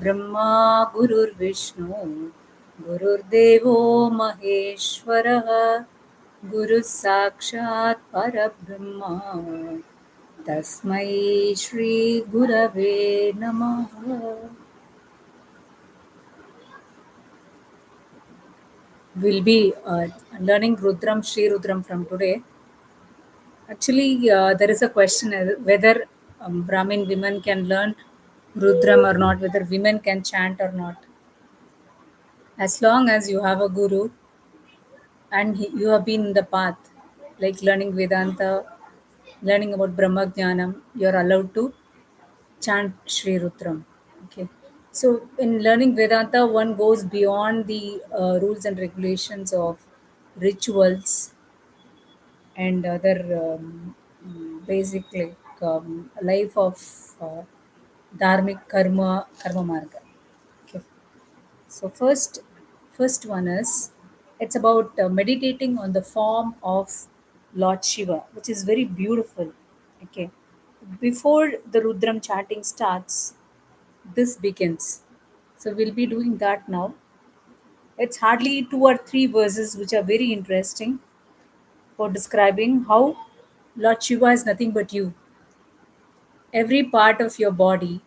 Brahma Gurur Vishnu Gurur Devo Maheshwarah Guru Sakshat Parabrahma Tasmai Shri Gurave Namaha. We'll be learning Rudram, Sri Rudram from today. Actually, there is a question whether Brahmin women can learn Rudram or not, whether women can chant or not. As long as you have a guru and you have been in the path, like learning Vedanta, learning about Brahma Jnanam, you're allowed to chant Sri Rudram. Okay. So, in learning Vedanta, one goes beyond the rules and regulations of rituals and other basic like life of uh, dharmic karma marga. Okay. So first one is it's about meditating on the form of Lord Shiva, which is very beautiful. Okay. Before the Rudram chanting starts, this begins. So we'll be doing that now. It's hardly two or three verses which are very interesting for describing how Lord Shiva is nothing but you. Every part of your body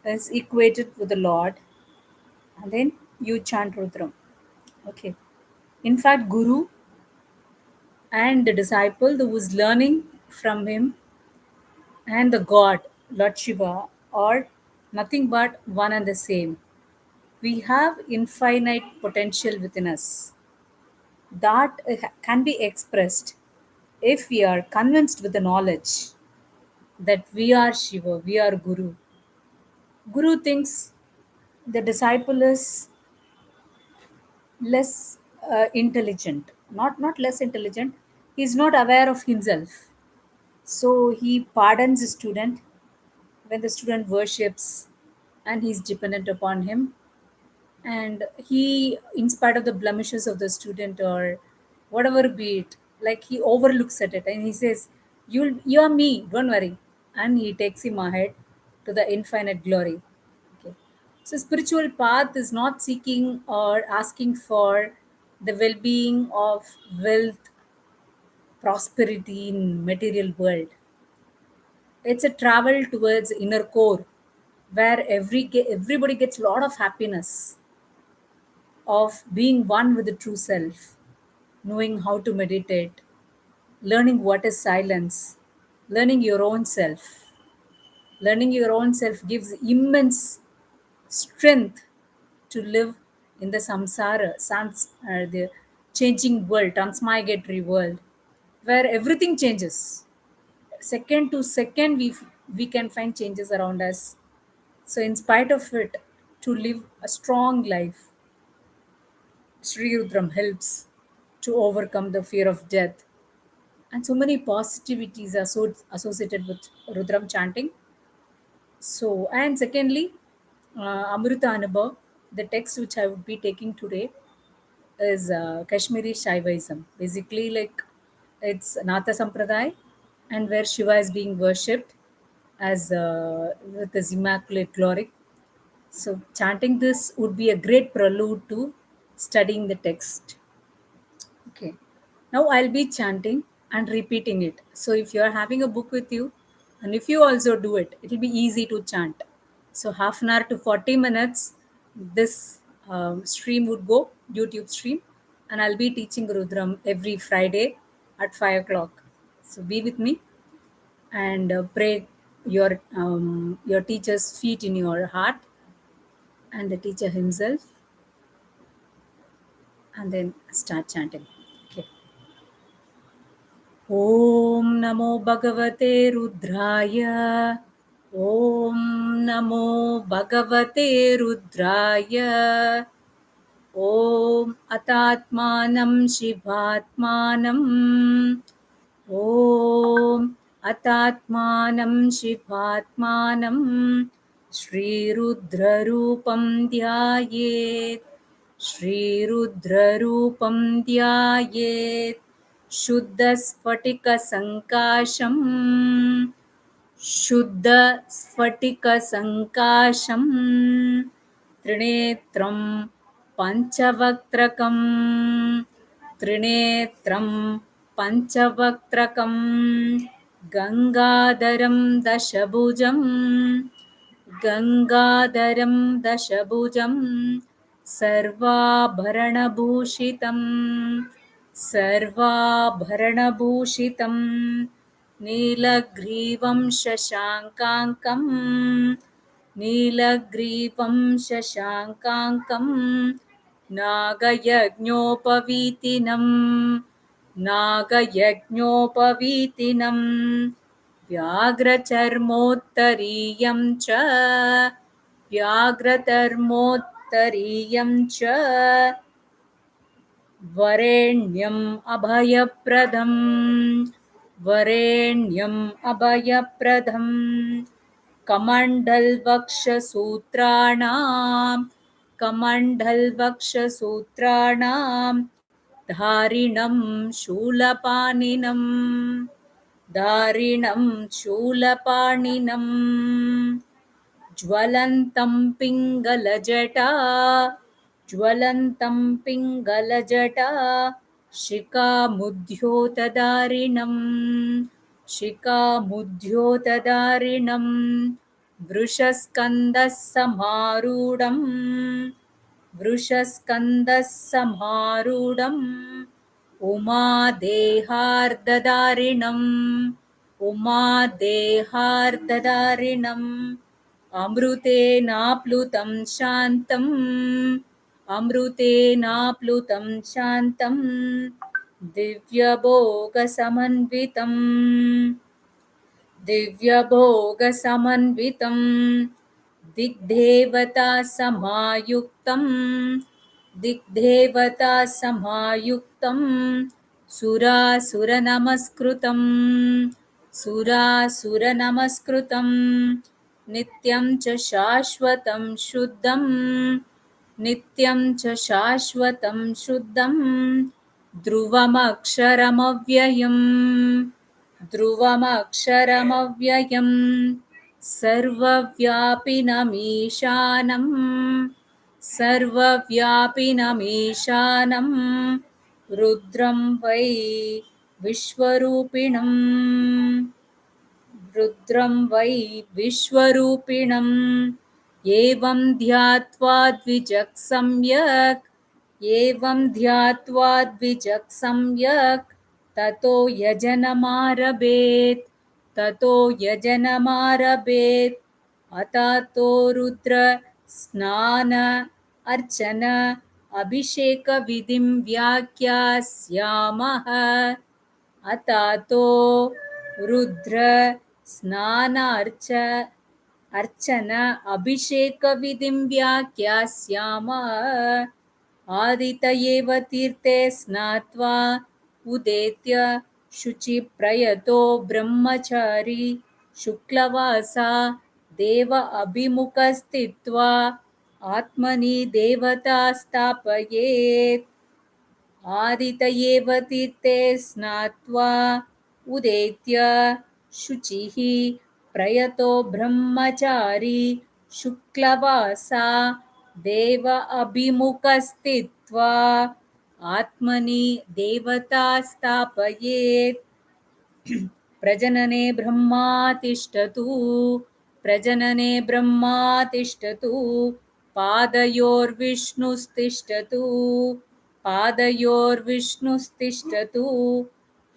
is equated with the Lord, and then you chant Rudram. Okay. In fact, Guru and the disciple who was learning from him and the God, Lord Shiva, are nothing but one and the same. We have infinite potential within us that can be expressed if we are convinced with the knowledge that we are Shiva, we are Guru. Guru thinks the disciple is less intelligent, not less intelligent. He is not aware of himself, so he pardons the student when the student worships, and he is dependent upon him. And he, in spite of the blemishes of the student or whatever be it, like he overlooks at it and he says, you are me, don't worry, and he takes him ahead to the infinite glory. Okay. So spiritual path is not seeking or asking for the well-being of wealth, prosperity in material world. It's a travel towards inner core where everybody gets a lot of happiness of being one with the true self, knowing how to meditate, learning what is silence, learning your own self. Learning your own self gives immense strength to live in the the changing world, transmigratory world, where everything changes. Second to second, we can find changes around us. So, in spite of it, to live a strong life, Sri Rudram helps to overcome the fear of death. And so many positivities are so associated with Rudram chanting. So, and secondly, Amruthaanubhav, the text which I would be taking today is Kashmiri Shaivism. Basically, like it's Natha Sampradaya, and where Shiva is being worshipped as with his immaculate glory. So, chanting this would be a great prelude to studying the text. Okay. Now I'll be chanting and repeating it. So if you're having a book with you, and if you also do it, it'll be easy to chant. So half an hour to 40 minutes, this stream would go, YouTube stream, and I'll be teaching Rudram every Friday at 5 o'clock. So be with me and pray your teacher's feet in your heart and the teacher himself, and then start chanting. Okay. ॐ नमो भगवते रुद्राय ॐ नमो भगवते रुद्राय ॐ अतात्मानं शिवात्मानं ॐ अतात्मानं शिवात्मानं श्रीरुद्ररूपं ध्यायेत् श्रीरुद्ररूपं ध्यायेत् शुद्धस्फटिकसङ्काशं शुद्धस्फटिकसङ्काशं त्रिनेत्रं पञ्चवक्त्रकं त्रिनेत्रं पञ्चवक्त्रकं गङ्गाधरं दशभुजं गङ्गाधरं दशभुजं सर्वाभरणभूषितं सर्वाभरणभूषितं नीलग्रीवं शशाङ्काङ्कं नीलग्रीवं शशाङ्काङ्कं नागयज्ञोपवीतिनं नागयज्ञोपवीतिनं व्याघ्रचर्मोत्तरीयं च व्याघ्रचर्मोत्तरीयं च वरेण्यम् अभयप्रदम् वरेण्यम् अभयप्रदम् कमण्डलवक्षसूत्राणां कमण्डलवक्षसूत्राणां धारिणं शूलपाणिनं धारिणं शूलपाणिनम् ज्वलन्तं पिङ्गलजटा ज्वलन्तं पिङ्गलजटा शिखामुद्योतधारिणं शिखामुद्योतधारिणं वृषस्कन्दः समारूढं वृषस्कन्दः समारूढम् उमादेहार्दधारिणम् उमादेहार्दधारिणम् अमृतेनाप्लुतं शान्तम् अमृतेनाप्लुतं शान्तं दिव्यभोगसमन्वितं दिव्यभोगसमन्वितं दिग्देवतासमायुक्तं दिग्देवतासमायुक्तं सुरासुरनमस्कृतं सुरासुरनमस्कृतं नित्यं च शाश्वतं शुद्धं नित्यं च शाश्वतं शुद्धं ध्रुवमक्षरमव्ययम् ध्रुवमक्षरमव्ययम् सर्वव्यापिनमीशानं सर्वव्यापिनमीशानं रुद्रं वै विश्वरूपिणम् रुद्रं वै विश्वरूपिणम् एवं ध्यात्वा द्विजः सम्यक् एवं ध्यात्वा द्विजः सम्यक् ततो यजनमारभेत् ततो यजनमारभेत् अतातो रुद्र स्नान अर्चन अभिषेकविधिं व्याख्यास्यामः अतातो रुद्र अर्चन अभिषेकविधिं व्याख्यास्यामः आदितयेव तीर्थे स्नात्वा उदेत्य शुचिप्रयतो ब्रह्मचारी शुक्लवासा देव अभिमुखस्थित्वा आत्मनि देवता स्थापयेत् आदितयेव तीर्थे स्नात्वा उदेत्य शुचिः प्रयतो ब्रह्मचारी शुक्लवासा देव अभिमुखस्थित्वा आत्मनि देवता स्थापयेत् प्रजनने ब्रह्मा तिष्ठतु प्रजनने ब्रह्मा तिष्ठतु पादयोर्विष्णुस्तिष्ठतु पादयोर्विष्णुस्तिष्ठतु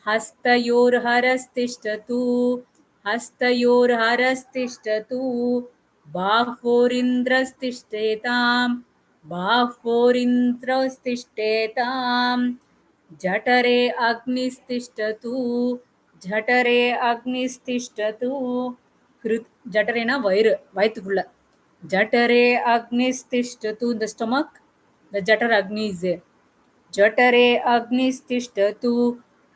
हस्तयोर्हरस्तिष्ठतु हस्तयोर्हरस्तिष्ठतु बाह्वोरिन्द्रस्तिष्ठेतां बाह्वोरिन्द्रस्तिष्ठेतां जठरे अग्निस्तिष्ठतु जठरे अग्निस्तिष्ठतु जठरेना वयतुकुள்ள जठरे अग्निस्तिष्ठतु in the stomach the jatar agni is there जठरे अग्निस्तिष्ठतु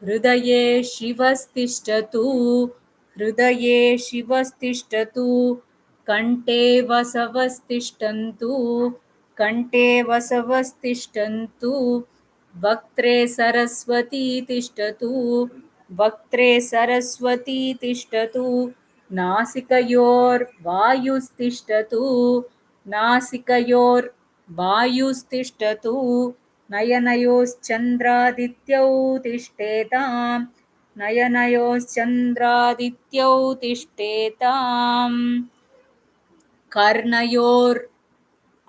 हृदये शिवस्तिष्ठतु हृदये शिवस्तिष्ठतु कण्ठे वसवस्तिष्ठन्तु कण्ठे वसवस्तिष्ठन्तु वक्त्रे सरस्वती तिष्ठतु वक्त्रे सरस्वती तिष्ठतु नासिकयोर्वायुस्तिष्ठतु नासिकयोर्वायुस्तिष्ठतु नयनयोश्चन्द्रादित्यौ तिष्ठेताम् नयनयोश्चन्द्रादित्यौ तिष्ठेताम् कर्णयोर्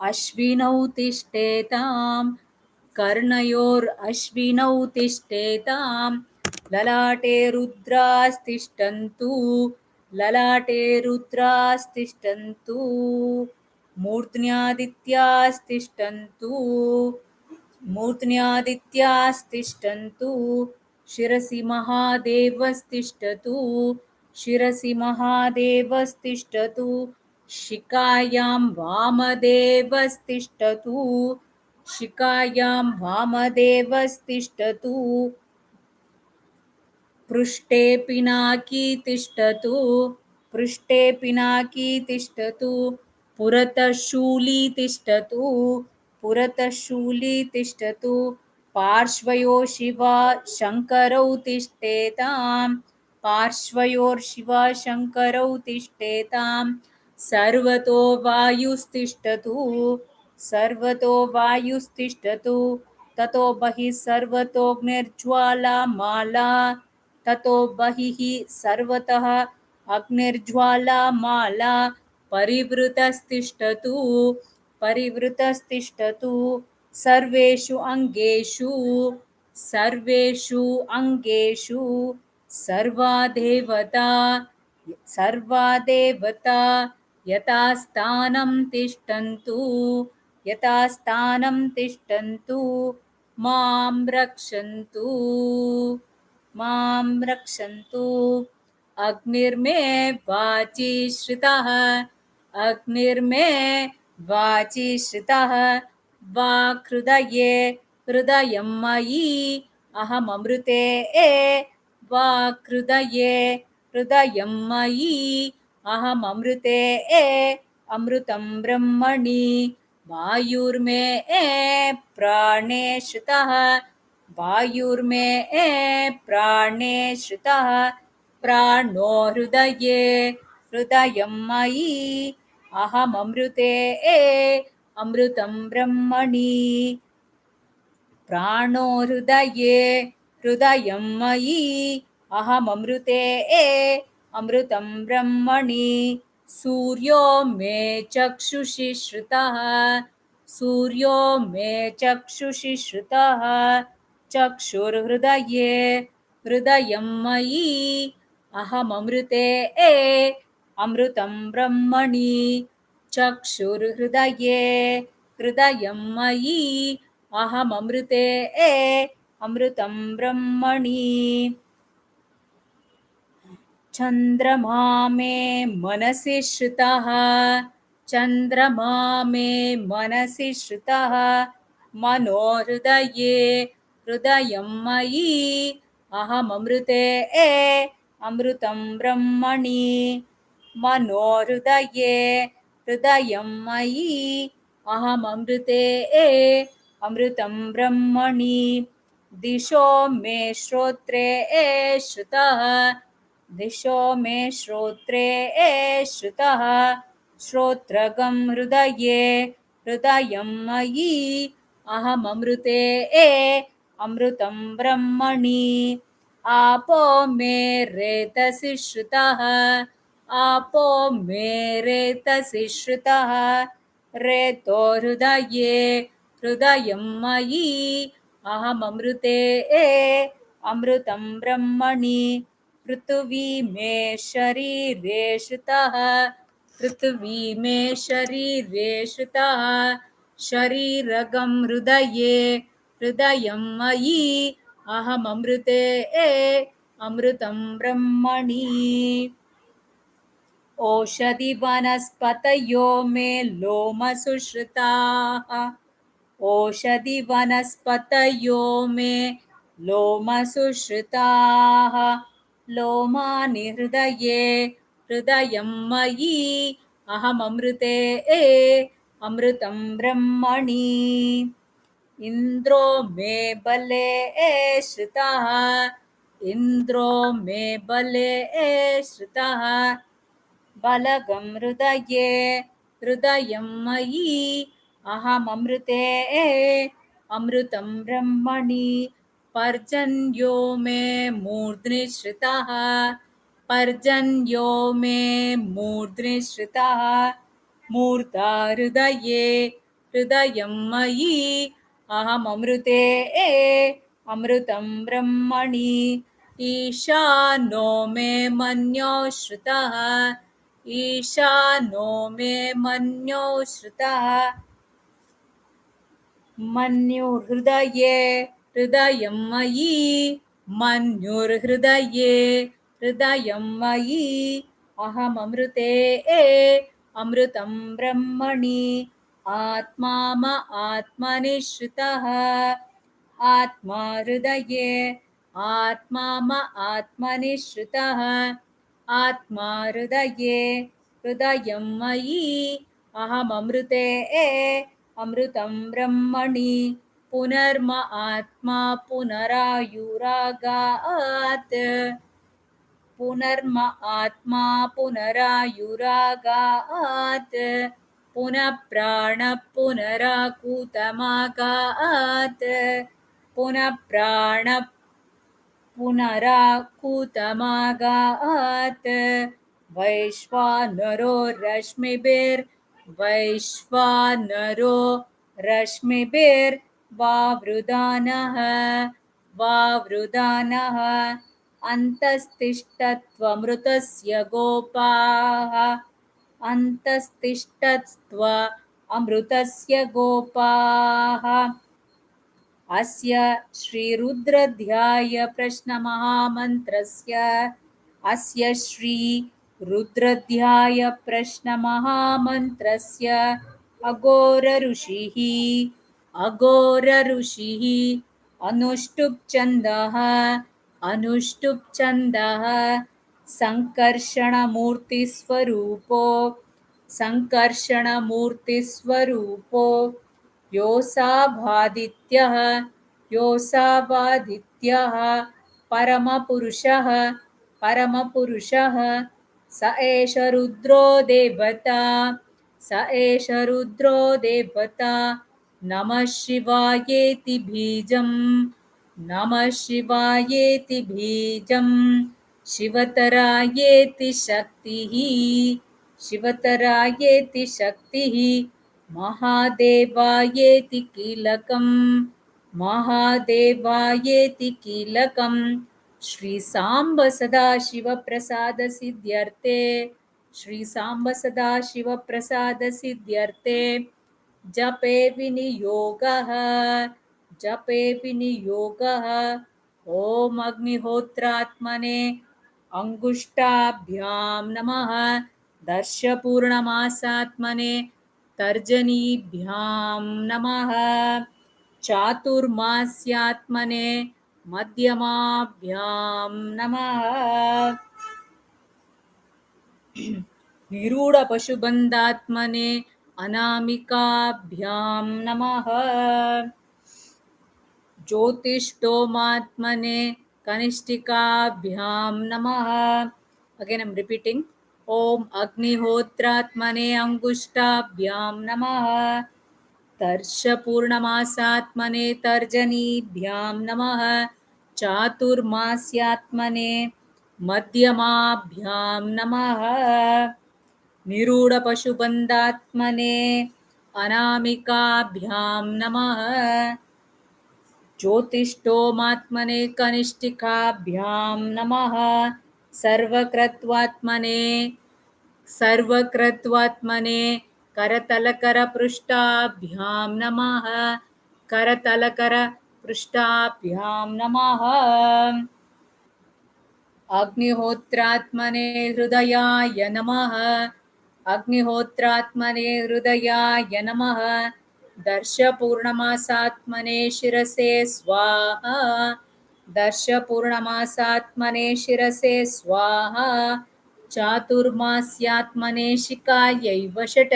अश्विनौ तिष्ठेताम् कर्णयोरश्विनौ तिष्ठेताम् ललाटे रुद्रास्तिष्ठन्तु ललाटे रुद्रास्तिष्ठन्तु मूर्ध्न्यादित्यास्तिष्ठन्तु मूर्ध्न्यादित्यास्तिष्ठन्तु शिरसि महादेवस्तिष्ठतु शिरसि महादेवस्तिष्ठतु शिखायां वामदेवस्तिष्ठतु शिखायां वामदेवस्तिष्ठतु पृष्ठे पिनाकी तिष्ठतु पृष्ठे पिनाकी तिष्ठतु पुरतः शूली तिष्ठतु पुरतः शूली तिष्ठतु पार्श्वयो शिवा शङ्करौ तिष्ठेताम् पार्श्वयोर्शिवा शङ्करौ तिष्ठेताम् सर्वतो वायुस्तिष्ठतु सर्वतो वायुस्तिष्ठतु ततो बहिः सर्वतोऽग्निर्ज्वाला माला ततो बहिः सर्वतः अग्निर्ज्वाला माला परिवृतस्तिष्ठतु परिवृतस्तिष्ठतु सर्वेषु अङ्गेषु सर्वेषु अङ्गेषु सर्वा देवता सर्वा देवता यथा स्थानं तिष्ठन्तु यथा स्थानं तिष्ठन्तु मां रक्षन्तु मां रक्षन्तु अग्निर्मे वाचि श्रितः अग्निर्मे वाचि श्रितः वाक्हृदये हृदयं मयि अहममृते वाक्हृदये हृदयं मयि अहममृते अमृतं ब्रह्मणि वायुर्मे प्राणे श्रितः वायुर्मे प्राणे श्रितः प्राणो हृदये हृदयं मयि अहममृते अमृतं ब्रह्मणि प्राणो हृदये हृदयं मयि अहममृते अमृतं ब्रह्मणि सूर्यो मे चक्षुषि श्रुतः सूर्यो मे चक्षुषि श्रुतः चक्षुर्हृदये हृदयं मयि अहममृते अमृतं ब्रह्मणि चक्षुर्हृदये हृदयं मयि अहममृते अमृतं ब्रह्मणि चन्द्रमा मे मनसि श्रुतः चन्द्रमा मे मनसि श्रुतः मनोहृदये हृदयं मयि अहममृते अमृतं ब्रह्मणि मनोहृदये हृदयं मयि अहममृते अमृतं ब्रह्मणि दिशो मे श्रोत्रे श्रुतः दिशो मे श्रोत्रे श्रुतः श्रोत्रगं हृदये हृदयं मयि अहममृते अमृतं ब्रह्मणि आपो मे रेतसि श्रुतः आपो मे रेतसि श्रुतः रेतो हृदये हृदयं मयि अहममृते अमृतं ब्रह्मणि पृथ्वी मे शरीरे श्रुतः पृथ्वी मे शरीरे श्रुतः शरीरगं हृदये हृदयं मयि अहममृते अमृतं ब्रह्मणि ओषधि वनस्पतयो मे लोमसु श्रुताः ओषधि वनस्पतयो मे लोमसु श्रुताः लोमानि हृदये हृदयं मयि अहममृते अमृतं ब्रह्मणि इन्द्रो मे बले श्रुतः इन्द्रो मे बले श्रुतः बलगं हृदये हृदयं मयि अहममृते अमृतं ब्रह्मणि पर्जन्यो मे मूर्ध्नि श्रितः पर्जन्यो मे मूर्ध्नि श्रितः मूर्धा हृदये हृदयं मयि अहममृते अमृतं ब्रह्मणि ईशानो मे मन्यो श्रुतः ईशानो मे मन्यो श्रुतः मन्युर्हृदये हृदयं मयि मन्युर्हृदये हृदयं मयि अहममृते अमृतं ब्रह्मणि आत्मा म आत्मनि श्रितः आत्मा हृदये आत्मा म आत्मनि श्रितः आत्मा हृदये हृदयं मयि अहममृते अमृतं ब्रह्मणि पुनर्म आत्मा पुनरायुरागात् पुनर्म आत्मा पुनरायुरागात् पुनः प्राणः पुनराकूतमागात् पुनः प्राणः पुनराकूतमागात् वैश्वानरो रश्मिभिर्वैश्वानरो रश्मिभिर्वावृधानः वावृधानः अन्तस्तिष्ठत्वमृतस्य गोपाः अन्तस्तिष्ठत्व अमृतस्य गोपाः अस्य श्रीरुद्रध्याय प्रश्नमहामन्त्रस्य अस्य श्रीरुद्रध्याय प्रश्नमहामन्त्रस्य अघोरऋषिः अनुष्टुप् छन्दः सङ्कर्षणमूर्तिस्वरूपो योऽसावादित्यः परमपुरुषः स एष रुद्रो देवता नमः शिवायेति बीजं शिवतरायेति शक्तिः महादेवायेति कीलकं श्रीसाम्ब सदाशिवप्रसादसिद्ध्यर्थे जपे विनियोगः ॐ अग्निहोत्रात्मने अंगुष्ठाभ्यां नमः दर्शपूर्णमासात्मने तर्जनीभ्यां नमः चातुर्मास्यात्मने मध्यमाभ्यां नमः निरूढपशुबन्धात्मने अनामिकाभ्यां नमः ज्योतिष्ठोमात्मने कनिष्ठिकाभ्यां नमः again I'm repeating ॐ अग्निहोत्रात्मने अंगुष्ठाभ्यां नमः तर्षपूर्णमासात्मने तर्जनीभ्यां नमः चातुर्मास्यात्मने मध्यमाभ्यां नमः निरूढपशुबन्धात्मने अनामिकाभ्यां नमः ज्योतिष्ठोमात्मने कनिष्ठिकाभ्यां नमः सर्वकृत्वात्मने करतलकरपृष्ठाभ्यां नमः करतलकरपृष्ठाभ्यां नमः अग्निहोत्रात्मने हृदयाय नमः अग्निहोत्रात्मने हृदयाय नमः दर्शपूर्णमासात्मने शिरसे स्वाहा दर्शपूर्णमासात्मने शिरसे स्वाहा चातुर्मास्यात्मने शिखायै वषट्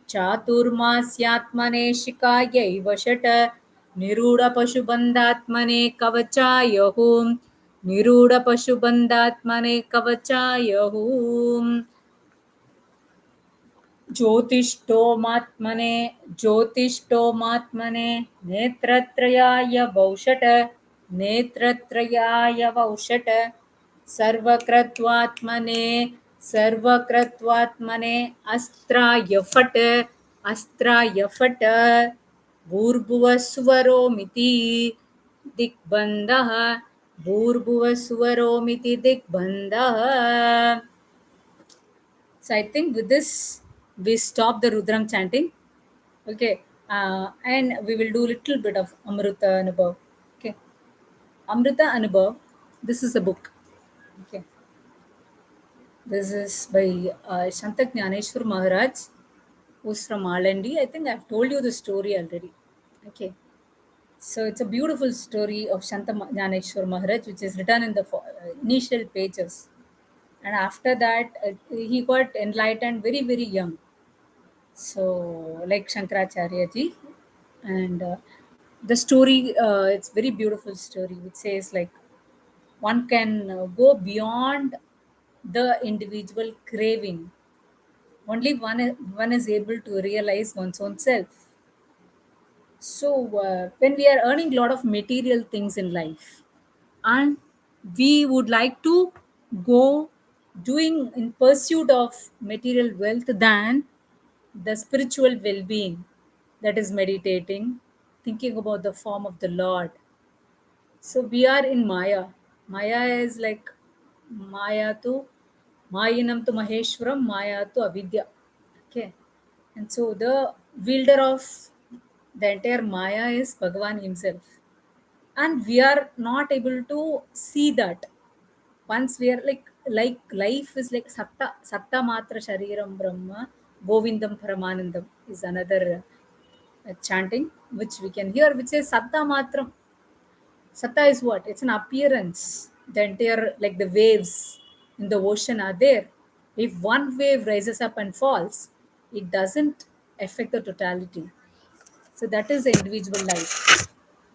चातुर्मास्यात्मने शिखायै वषट् निरूढपशुबन्धात्मने कवचाय हुं निरूढपशुबन्धात्मने कवचाय हुं ज्योतिष्ठोमात्मने ज्योतिष्ठोमात्मने नेत्रत्रयाय वौषट नेत्रत्रयाय वौषट सर्वकृत्वात्मने सर्वकृत्वात्मने अस्त्राय फट् अस्त्राय फट् भूर्भुवस्वरोमिति दिग्बन्धः भूर्भुवस्वरोमिति दिग्बन्धः. So I think with this we stop the Rudram chanting. Okay, and we will do little bit of Amruta Anubhav. Okay, Amruta Anubhav. This is a book. Okay, this is by Sant Jnaneshwar Maharaj, who's from Alandi. I think I've told you the story already. Okay, so it's a beautiful story of Shanta Jnaneshwar Maharaj, which is written in the initial pages. And after that, he got enlightened very, very young. So, like Shankaracharya ji, and the story, it's very beautiful story, which says like one can go beyond the individual craving. Only one is able to realize one's own self. So, when we are earning a lot of material things in life, and we would like to go doing in pursuit of material wealth than the spiritual well-being, that is meditating, thinking about the form of the Lord. So we are in Maya. Maya is like Maya to Mayinam to Maheshwaram, Maya to Avidya. Okay. And so the wielder of the entire Maya is Bhagavan himself. And we are not able to see that. Once we are like life is like satta matra shariram brahma govindam paramanandam is another chanting which we can hear, which is satta matram. Satta is what? It's an appearance. The entire, like the waves in the ocean are there. If one wave rises up and falls, it doesn't affect the totality. So that is the individual life.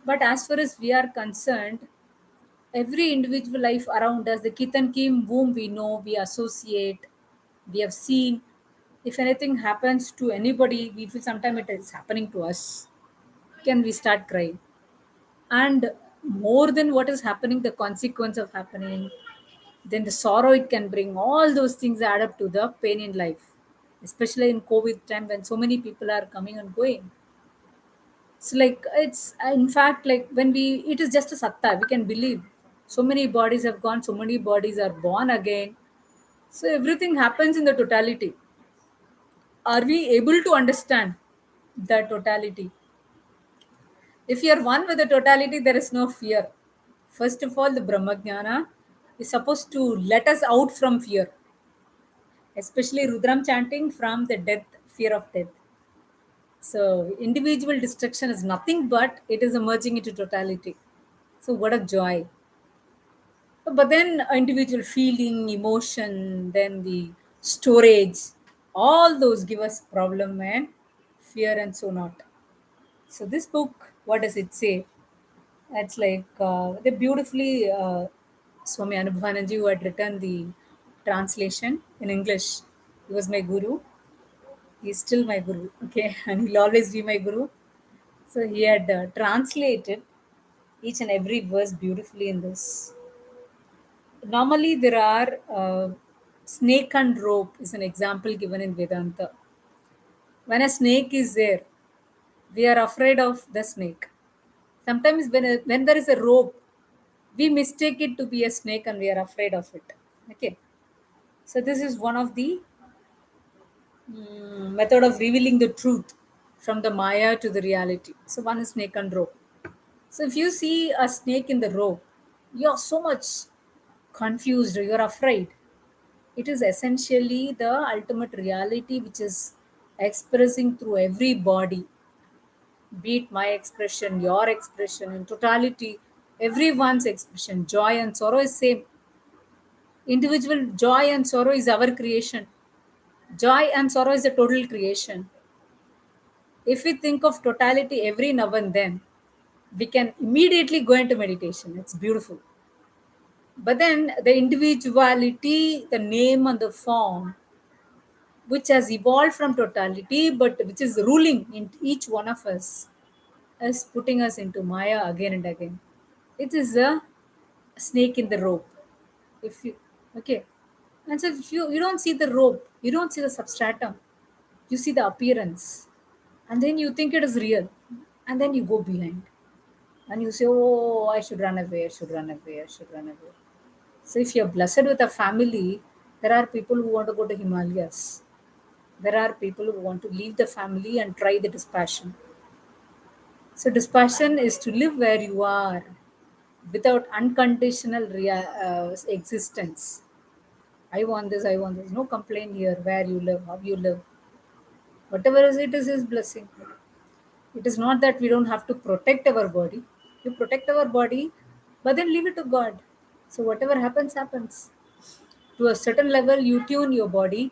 But as far as we are concerned, every individual life around us, the kith and kin whom we know, we associate, we have seen, if anything happens to anybody, we feel sometimes it is happening to us. Can we start crying? And more than what is happening, the consequence of happening, then the sorrow it can bring, all those things add up to the pain in life, especially in COVID time when so many people are coming and going. So like it's in fact like when we, it is just a satta, we can believe so many bodies have gone, so many bodies are born again. So everything happens in the totality. Are we able to understand the totality? If you are one with the totality, there is no fear. First of all, the Brahmajnana is supposed to let us out from fear, especially Rudram chanting from the death, fear of death. So, individual destruction is nothing but it is emerging into totality. So, what a joy. But then, individual feeling, emotion, then the storage, all those give us problem and fear and so not. So, this book, what does it say? It's like they beautifully Swami Anubhavananda who had written the translation in English. He was my guru. He's still my guru. Okay, and he'll always be my guru. So he had translated each and every verse beautifully in this. Normally, there are snake and rope is an example given in Vedanta. When a snake is there, we are afraid of the snake. Sometimes when there is a rope, we mistake it to be a snake and we are afraid of it. Okay, so this is one of the method of revealing the truth from the maya to the reality. So one is snake and rope. So if you see a snake in the rope, you're so much confused, you're afraid. It is essentially the ultimate reality which is expressing through every body, be it my expression, your expression, in totality, everyone's expression. Joy and sorrow is same. Individual joy and sorrow is our creation. Joy and sorrow is a total creation. If we think of totality every now and then, we can immediately go into meditation. It's beautiful. But then the individuality, the name and the form, which has evolved from totality, but which is ruling in each one of us, is putting us into Maya again and again. It is a snake in the rope. If you okay, and so if you don't see the rope, you don't see the substratum, you see the appearance, and then you think it is real, and then you go behind, and you say, "Oh, I should run away. I should run away. I should run away." So if you're blessed with a family, there are people who want to go to Himalayas. There are people who want to leave the family and try the dispassion. So dispassion is to live where you are without unconditional existence. I want this, I want this. No complaint here, where you live, how you live. Whatever is it is his blessing. It is not that we don't have to protect our body. You protect our body, but then leave it to God. So whatever happens, happens. To a certain level, you tune your body,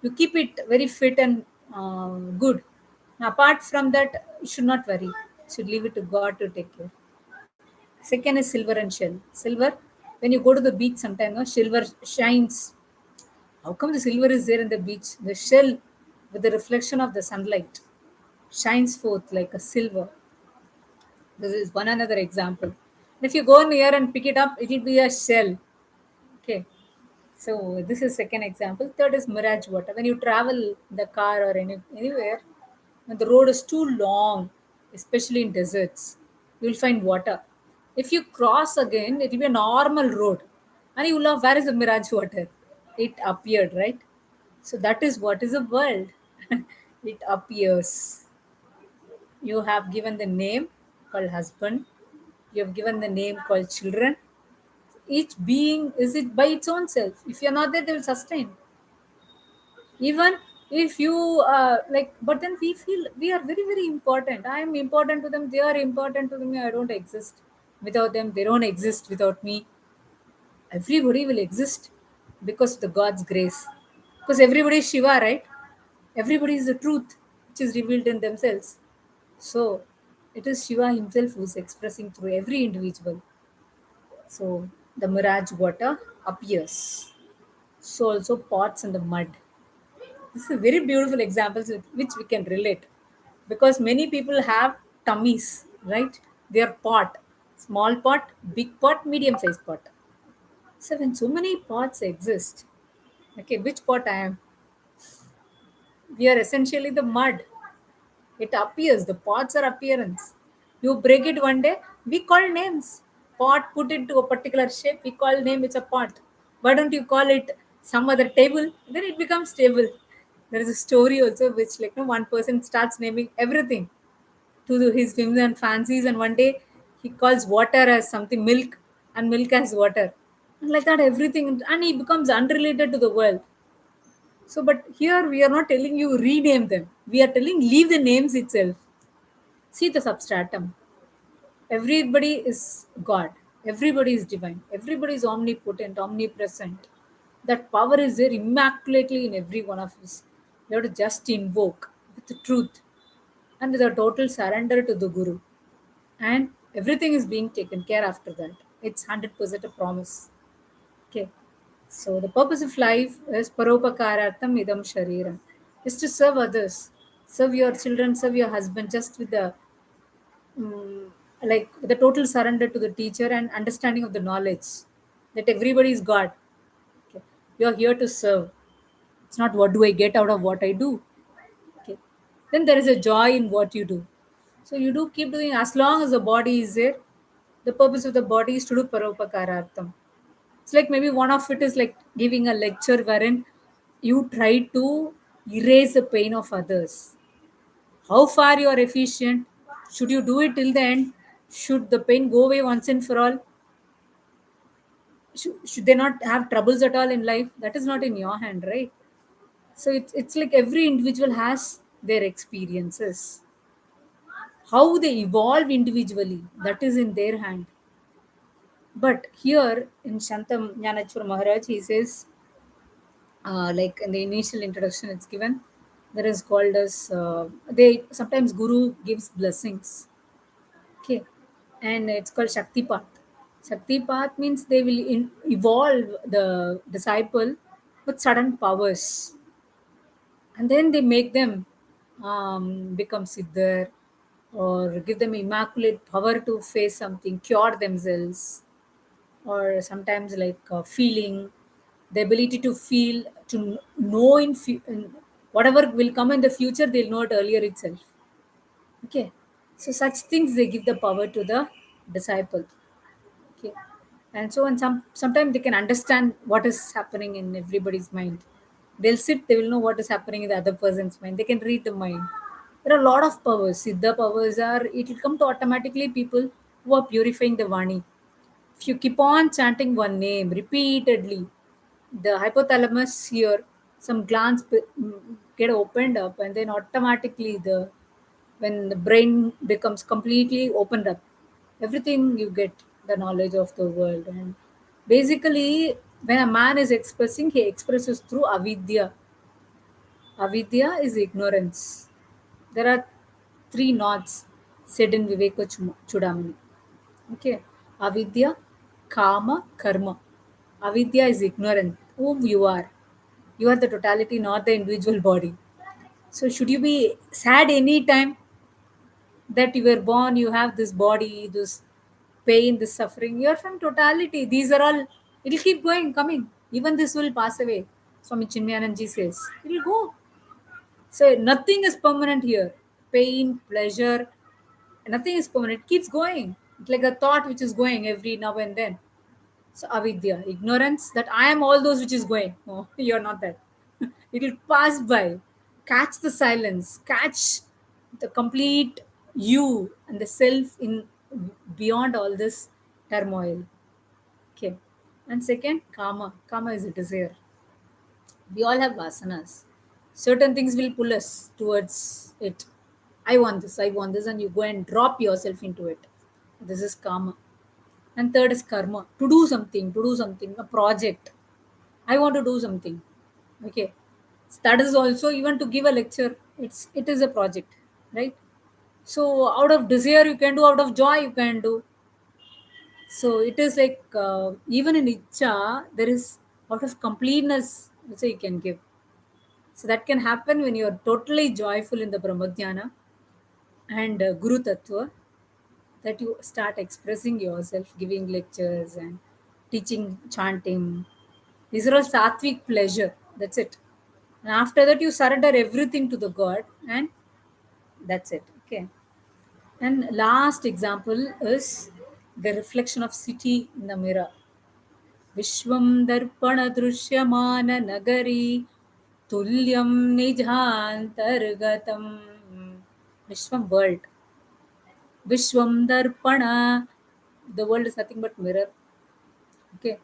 you keep it very fit and good. Apart from that, you should not worry. You should leave it to God to take care. Second is silver and shell. Silver, when you go to the beach sometime, no, silver shines. How come the silver is there in the beach? The shell, with the reflection of the sunlight, shines forth like a silver. This is one another example. If you go near and pick it up, it will be a shell. Okay. So this is second example. Third is mirage water. When you travel the car or anywhere, when the road is too long, especially in deserts, you will find water. If you cross again, it will be a normal road. And you will know where is the mirage water? It appeared, right? So that is what is a world. It appears. You have given the name called husband. You have given the name called children. Each being is it by its own self. If you're not there, they will sustain. Even if you like, but then we feel we are very, very important. I am important to them. They are important to me. I don't exist without them. They don't exist without me. Everybody will exist because of the God's grace. Because everybody is Shiva, right? Everybody is the truth which is revealed in themselves. So it is Shiva himself who is expressing through every individual. So the mirage water appears. So also pots in the mud. This is a very beautiful examples with which we can relate. Because many people have tummies, right? Their pot. Small pot, big pot, medium sized pot. So when so many pots exist, okay, which pot I am? We are essentially the mud. It appears, the pots are appearance. You break it one day, we call names. Pot put into a particular shape, we call name, it's a pot. Why don't you call it some other table? Then it becomes table. There is a story also which like no one person starts naming everything to his whims and fancies, and one day he calls water as something milk and milk as water. And like that everything, and he becomes unrelated to the world. So but here we are not telling you rename them. We are telling leave the names itself. See the substratum. Everybody is God. Everybody is divine. Everybody is omnipotent, omnipresent. That power is there immaculately in every one of us. We have to just invoke with the truth and with a total surrender to the Guru. And everything is being taken care after that. It's 100% a promise. Okay. So the purpose of life is paropakaratham idam shariram. Is to serve others. Serve your children, serve your husband just with the like the total surrender to the teacher and understanding of the knowledge that everybody is God. Okay. You're here to serve. It's not what do I get out of what I do. Okay. Then there is a joy in what you do. So you do keep doing as long as the body is there. The purpose of the body is to do paropakarartham. It's like maybe one of it is like giving a lecture wherein you try to erase the pain of others. How far you are efficient? Should you do it till the end? Should the pain go away once and for all? Should they not have troubles at all in life? That is not in your hand, right? So it's like every individual has their experiences. How they evolve individually, that is in their hand. But here in Shantam Jnaneshwar Maharaj, he says, like in the initial introduction, it's given, there is called as, they sometimes Guru gives blessings. Okay. And it's called Shakti Path. Shakti Path means they will evolve the disciple with sudden powers. and then they make them become siddhar, or give them immaculate power to face something, cure themselves, or sometimes like feeling, the ability to feel, to know in whatever will come in the future, they'll know it earlier itself. Okay, so such things they give the power to the disciple. Okay, and so, and sometimes they can understand what is happening in everybody's mind. They'll sit, they will know what is happening in the other person's mind. They can read the mind. There are a lot of powers. Siddha powers are, it will come to automatically people who are purifying the Vani. If you keep on chanting one name repeatedly, the hypothalamus here, some glands get opened up, and then automatically the when the brain becomes completely opened up, everything you get the knowledge of the world. And basically, when a man is expressing, he expresses through avidya. Avidya is ignorance. There are three knots said in Viveka Chudamani. Okay. Avidya, Kama, Karma. Avidya is ignorant, whom you are. You are the totality, not the individual body. So, should you be sad any time that you were born, you have this body, this pain, this suffering? You are from totality. These are all, it will keep going, coming. Even this will pass away. Swami Chinmayananji says, it will go. So, nothing is permanent here. Pain, pleasure, nothing is permanent. It keeps going. It's like a thought which is going every now and then. So avidya, ignorance that I am all those which is going. Oh, you're not that. It will pass by. Catch the silence. Catch the complete you and the self in beyond all this turmoil. Okay. And second, karma. Karma is a desire. We all have vasanas. Certain things will pull us towards it. I want this, and you go and drop yourself into it. This is karma. And third is karma. To do something, a project. I want to do something. Okay. That is also even to give a lecture. It is a project, right? So out of desire you can do, out of joy you can do. So it is like even in Icha, there is out of completeness also you can give. So that can happen when you are totally joyful in the Brahmadhyana and Guru Tattva, that you start expressing yourself, giving lectures and teaching, chanting. These are all sattvic pleasure. That's it. And after that, you surrender everything to the God, and that's it. Okay. And last example is the reflection of city in the mirror. Vishwam darpana drushyamana nagari tulyam nijhantargatam. Vishwam world. Vishwam darpana. The world is nothing but mirror. Okay.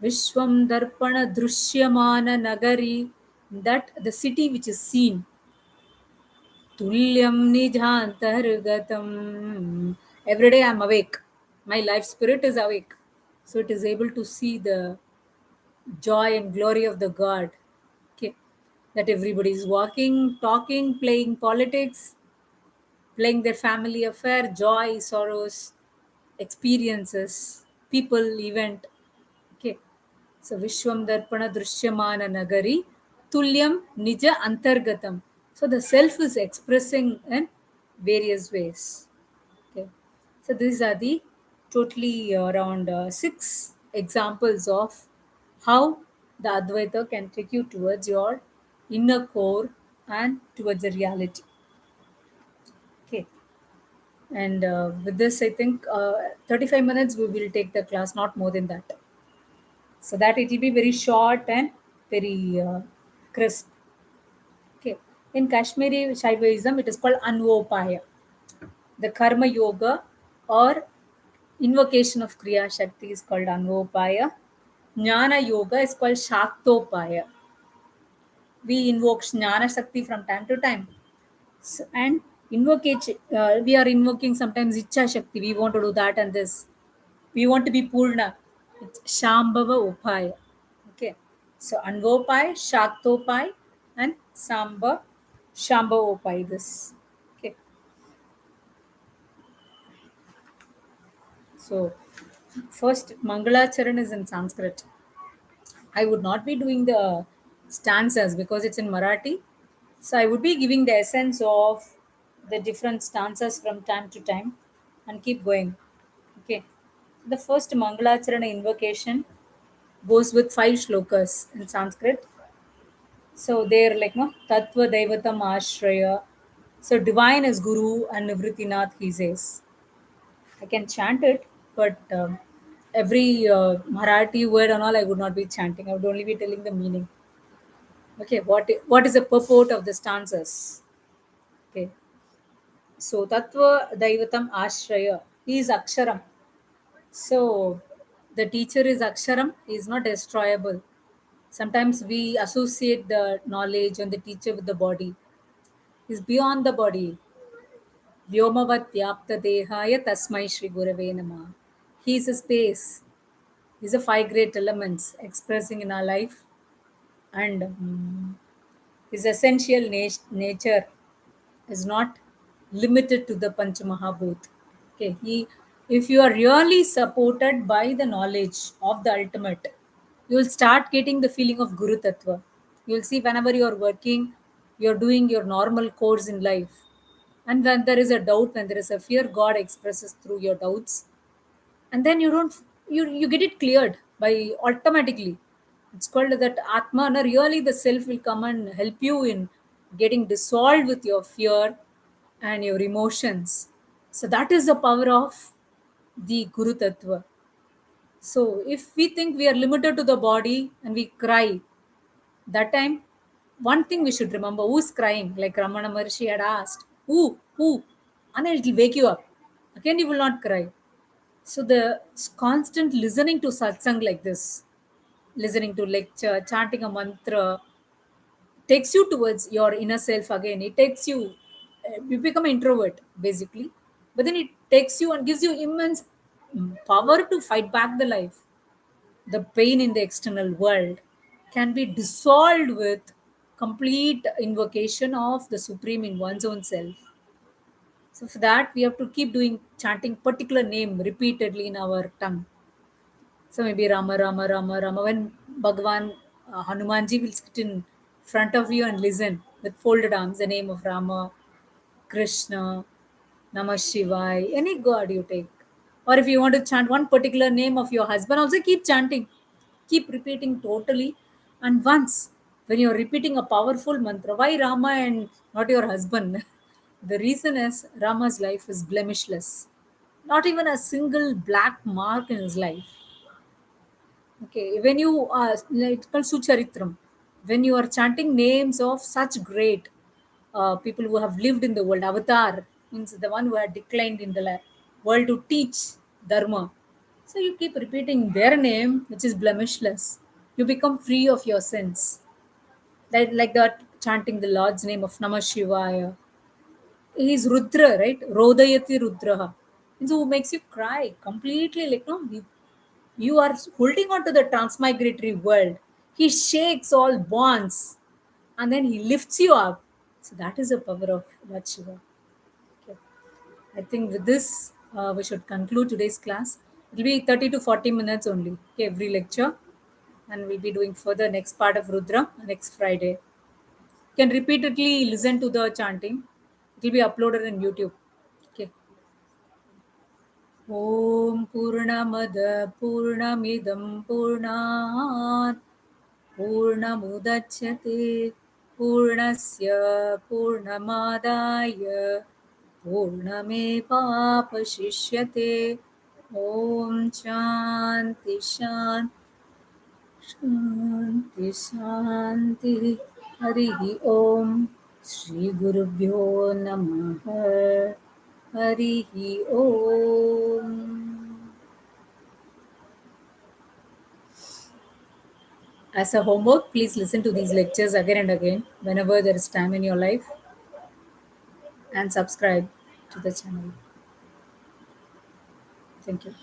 Vishwam darpana drushyamana nagari. That the city which is seen. Tulyam nijhantargatam. Every day I'm awake. My life spirit is awake. So it is able to see the joy and glory of the God. Okay. That everybody is walking, talking, playing politics, playing their family affair, joy, sorrows, experiences, people, event. Okay. So Vishwam Darpana Drishyamana Nagari Tulyam Nija Antargatam. So the self is expressing in various ways. Okay. So these are the totally around six examples of how the Advaita can take you towards your inner core and towards the reality. Okay. And with this, I think 35 minutes we will take the class, not more than that. So that it will be very short and very crisp. Okay. In Kashmiri Shaivism, it is called Anvopaya. The Karma Yoga or invocation of Kriya Shakti is called Anvopaya. Jnana Yoga is called Shaktopaya. We invoke Jnana Shakti from time to time. And we are invoking sometimes Icha Shakti. We want to do that and this. We want to be Purna. It's Shambhava Upaya. Okay. So Anvopai, Shaktopai, and Shambhavopai. This. Okay. So first Mangalacharan is in Sanskrit. I would not be doing the stanzas because it's in Marati. So I would be giving the essence of the different stanzas from time to time and keep going. Okay. The first Mangalacharana invocation goes with 5 shlokas in Sanskrit. So they're like no Tattva Daivatam Ashraya. So divine is Guru and Nivritinath, he says. I can chant it, but every Marathi word and all I would not be chanting. I would only be telling the meaning. Okay, what is the purport of the stanzas? Okay, so Tattva Daivatam Ashraya. He is Aksharam. So the teacher is Aksharam. He is not destroyable. Sometimes we associate the knowledge and the teacher with the body. He's beyond the body. Vyomavat Vyapta Dehaya Tasmai Shri Gurave Namah. He is a space. These are 5 great elements expressing in our life, and his essential nature is not limited to the Panchamahabhut. Okay, if you are really supported by the knowledge of the ultimate, you will start getting the feeling of Guru Tattva. You will see whenever you are working, you are doing your normal course in life, and when there is a doubt, when there is a fear, God expresses through your doubts, and then you get it cleared by automatically. It's called that atma, and really the self will come and help you in getting dissolved with your fear and your emotions. So that is the power of the Guru Tattva. So if we think we are limited to the body and we cry, that time one thing we should remember: who's crying? Like Ramana Maharshi had asked, who, and then it will wake you up. Again you will not cry. So the constant listening to satsang like this, listening to lecture, chanting a mantra, takes you towards your inner self again. It takes you, you become an introvert basically, but then it takes you and gives you immense power to fight back the life. The pain in the external world can be dissolved with complete invocation of the Supreme in one's own self. So for that, we have to keep doing chanting particular name repeatedly in our tongue. So maybe Rama, Rama, Rama, Rama. When Bhagavan Hanumanji will sit in front of you and listen with folded arms, the name of Rama, Krishna, Namah Shivai, any god you take. Or if you want to chant one particular name of your husband, also keep chanting. Keep repeating totally. And once, when you're repeating a powerful mantra, why Rama and not your husband? The reason is Rama's life is blemishless. Not even a single black mark in his life. Okay, when you it's called Sucharitram, when you are chanting names of such great people who have lived in the world, Avatar means the one who had declined in the world to teach Dharma. So you keep repeating their name, which is blemishless. You become free of your sins. Like that, chanting the Lord's name of Namah Shivaya. He is Rudra, right? Rodayati Rudraha. And so who makes you cry completely, like no, you are holding on to the transmigratory world. He shakes all bonds and then he lifts you up. So that is the power of Lord Shiva. Okay. I think with this, we should conclude today's class. It will be 30 to 40 minutes only, okay, every lecture. And we'll be doing further next part of Rudra next Friday. You can repeatedly listen to the chanting. It will be uploaded in YouTube. Okay. ॐ पूर्णमद पूर्णमिदं पूर्णात् पूर्णमुदच्यते पूर्णस्य पूर्णमादाय पूर्णमेवावशिष्यते ॐ शान्ति शान्ति शान्तिः हरिः ॐ श्रीगुरुभ्यो नमः हरिः ॐ As a homework, please listen to these lectures again and again whenever there is time in your life, and subscribe to the channel. Thank you.